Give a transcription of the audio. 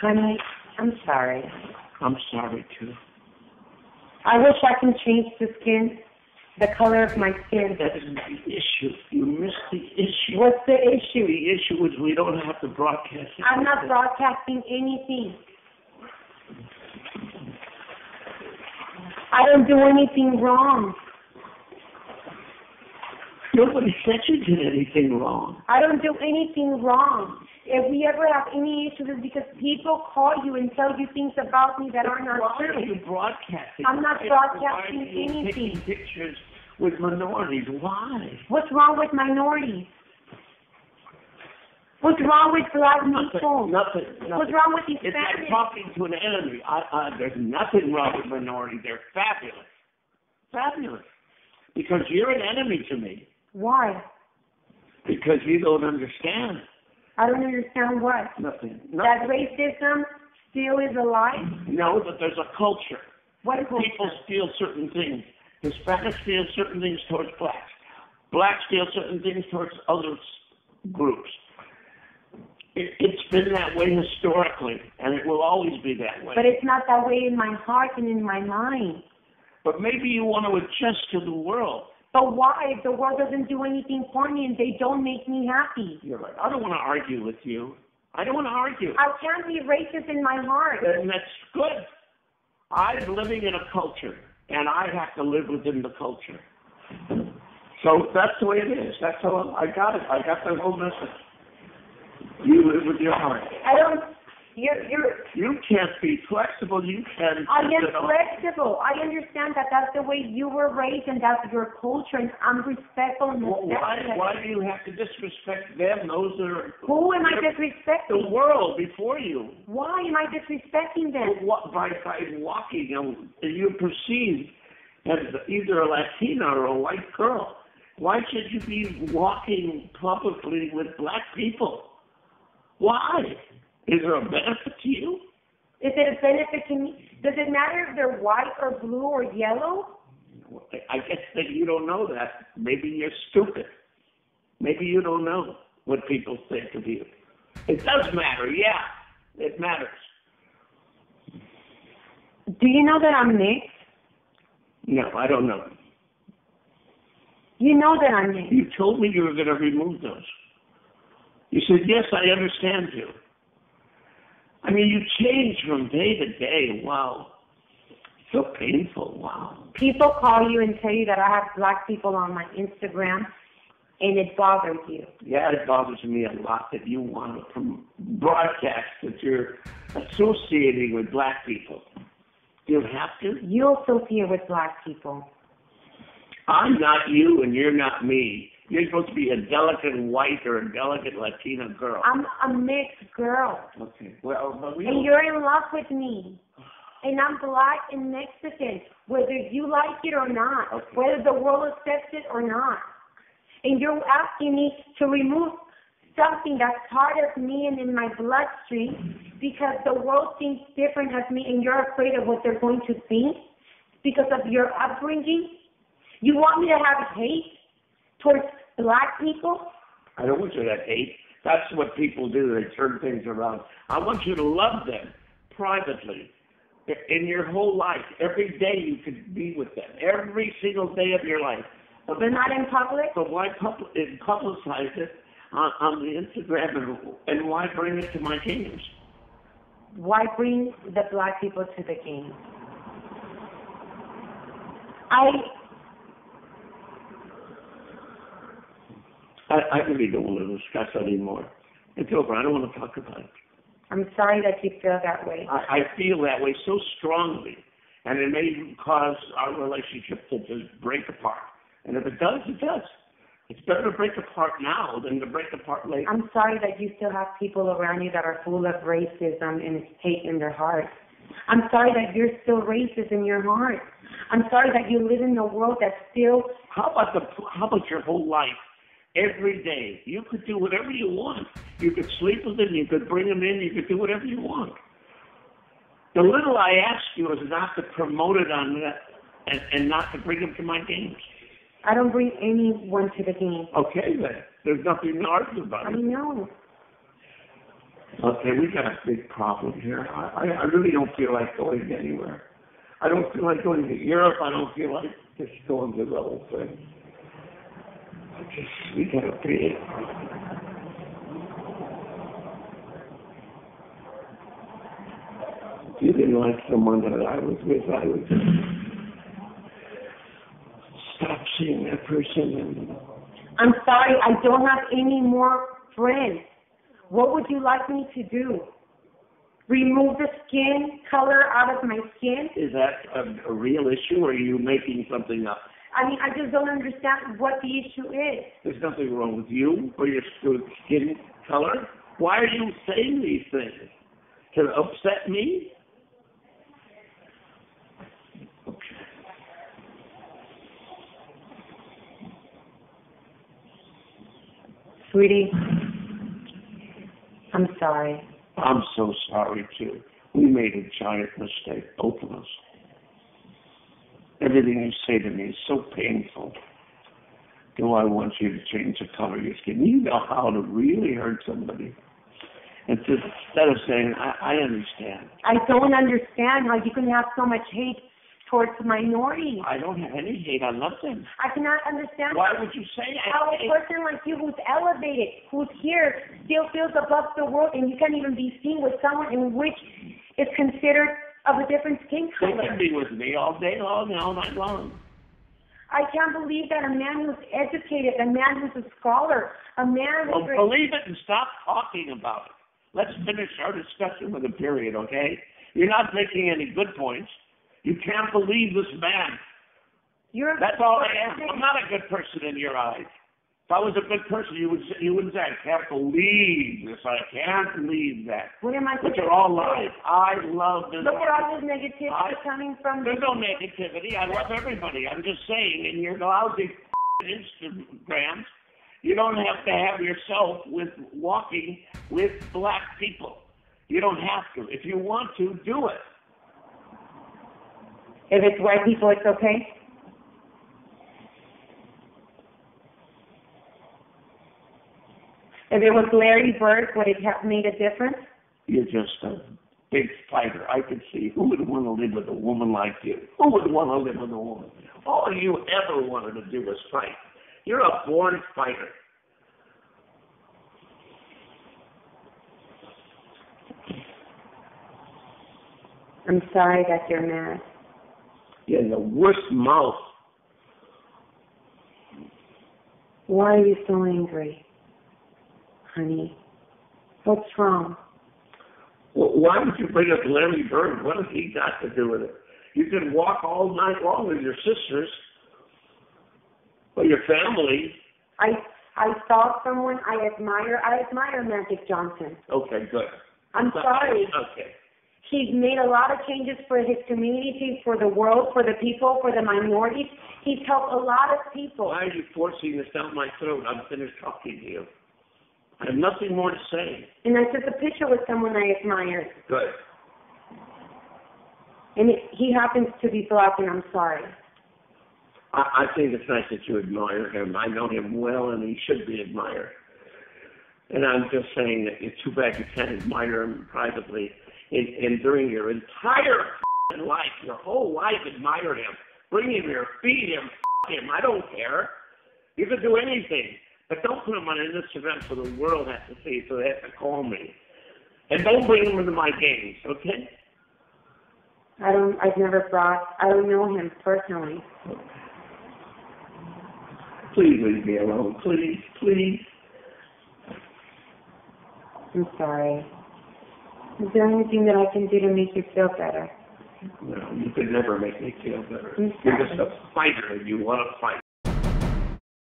Honey, I'm sorry. I'm sorry, too. I wish I can change the color of my skin. That isn't the issue. You missed the issue. What's the issue? The issue is we don't have to broadcast it. I'm not broadcasting anything. I don't do anything wrong. Nobody said you did anything wrong. I don't do anything wrong. If we ever have any issues, it's because people call you and tell you things about me that are not true. Why are you broadcasting? I'm not broadcasting Why are you anything. taking pictures with minorities? Why? What's wrong with minorities? What's wrong with black people? Nothing. What's wrong with It's Hispanics? like talking to an enemy. There's nothing wrong with minorities. They're fabulous. Fabulous. Because you're an enemy to me. Why? Because you don't understand. I don't understand what. Nothing. That racism still is alive? No, that there's a culture. What culture? People steal certain things. Hispanics steal certain things towards blacks. Blacks steal certain things towards other groups. It's been that way historically, and it will always be that way. But it's not that way in my heart and in my mind. But maybe you want to adjust to the world. But why? If the world doesn't do anything for me and they don't make me happy. You're right. I don't want to argue with you. I don't want to argue. I can't be racist in my heart. And that's good. I'm living in a culture, and I have to live within the culture. So that's the way it is. That's how I got it. I got the whole message. You live with your heart. I don't. You can't be flexible. You can. I am flexible. I understand that that's the way you were raised and that's your culture, and I'm respectful and respectful. Why do you have to disrespect them? Those are. Who am I disrespecting? The world before you. Why am I disrespecting them? By walking, you're perceived as either a Latina or a white girl. Why should you be walking publicly with black people? Why? Is there a benefit to you? Is it a benefit to me? Does it matter if they're white or blue or yellow? I guess that you don't know that. Maybe you're stupid. Maybe you don't know what people think of you. It does matter, yeah. It matters. Do you know that I'm mixed? No, I don't know. You know that I'm mixed. You told me you were going to remove those. You said, yes, I understand you. I mean, you change from day to day. Wow. So painful. Wow. People call you and tell you that I have black people on my Instagram, and it bothers you. Yeah, it bothers me a lot that you want to broadcast that you're associating with black people. Do you have to? You associate with black people. I'm not you, and you're not me. You're supposed to be a delicate white or a delicate Latina girl. I'm a mixed girl. Okay. Well, but and you're in love with me. And I'm black and Mexican, whether you like it or not, okay. Whether the world accepts it or not. And you're asking me to remove something that's part of me and in my bloodstream because the world thinks different of me and you're afraid of what they're going to think because of your upbringing. You want me to have hate towards black people? I don't want you to hate. That's what people do. They turn things around. I want you to love them privately. In your whole life, every day you could be with them. Every single day of your life. But not in public? But why publicize it on the Instagram and why bring it to my games? Why bring the black people to the games? I really don't want to discuss it anymore. It's over. I don't want to talk about it. I'm sorry that you feel that way. I feel that way so strongly, and it may cause our relationship to just break apart. And if it does, it does. It's better to break apart now than to break apart later. I'm sorry that you still have people around you that are full of racism and hate in their hearts. I'm sorry that you're still racist in your heart. I'm sorry that you live in a world that's still... How about your whole life? Every day, you could do whatever you want. You could sleep with them, you could bring them in, you could do whatever you want. The little I ask you is not to promote it on that and not to bring them to my games. I don't bring anyone to the game. Okay, then. There's nothing to argue about. I know. Okay, we got a big problem here. I really don't feel like going anywhere. I don't feel like going to Europe. I don't feel like just going to the whole thing. We gotta pay it. If you didn't like someone that I was with, I would stop seeing that person. And I'm sorry, I don't have any more friends. What would you like me to do? Remove the skin color out of my skin? Is that a real issue, or are you making something up? I mean, I just don't understand what the issue is. There's nothing wrong with you or your skin color. Why are you saying these things? To upset me? Okay. Sweetie, I'm sorry. I'm so sorry, too. We made a giant mistake, both of us. Everything you say to me is so painful. Do I want you to change the color of your skin? You know how to really hurt somebody. And just, instead of saying, I understand. I don't understand how you can have so much hate towards minorities. I don't have any hate. I love them. I cannot understand Why would you say that? how a person like you who's elevated, who's here, still feels above the world, and you can't even be seen with someone in which is considered of a different skin They color. can be with me all day long and all night long. I can't believe that a man who's educated, a man who's a scholar, a man Well, who's... believe it and stop talking about it. Let's finish our discussion with a period, okay? You're not making any good points. You can't believe this man. That's all I am. I'm not a good person in your eyes. If I was a good person, you wouldn't say, I can't believe this. I can't believe that. What am I Which supposed are all to lies. I love this. Look at all this negativity coming from... There's no negativity. I love everybody. I'm just saying, in your lousy Instagrams, you don't have to have yourself with walking with black people. You don't have to. If you want to, do it. If it's white people, it's okay? If it was Larry Bird, would it have made a difference? You're just a big fighter. I could see who would want to live with a woman like you. Who would want to live with a woman? All you ever wanted to do was fight. You're a born fighter. I'm sorry that you're mad. You're the worst mouth. Why are you so angry, honey? What's wrong? Well, why would you bring up Larry Bird? What has he got to do with it? You can walk all night long with your sisters or your family. I saw someone I admire. I admire Magic Johnson. Okay, good. I'm sorry. Okay. He's made a lot of changes for his community, for the world, for the people, for the minorities. He's helped a lot of people. Why are you forcing this down my throat? I'm finished talking to you. I have nothing more to say. And I took a picture with someone I admire. Good. And he happens to be black, and I'm sorry. I think it's nice that you admire him. I know him well, and he should be admired. And I'm just saying that it's too bad you can't admire him privately. And during your entire life, your whole life, admire him. Bring him here, feed him, him. I don't care. You can do anything. But don't put him on an Instagram so the world has to see, so they have to call me. And don't bring him into my games, okay? I don't know him personally. Please leave me alone. Please, please. I'm sorry. Is there anything that I can do to make you feel better? No, you could never make me feel better. I'm You're sorry. just a fighter and you want to fight.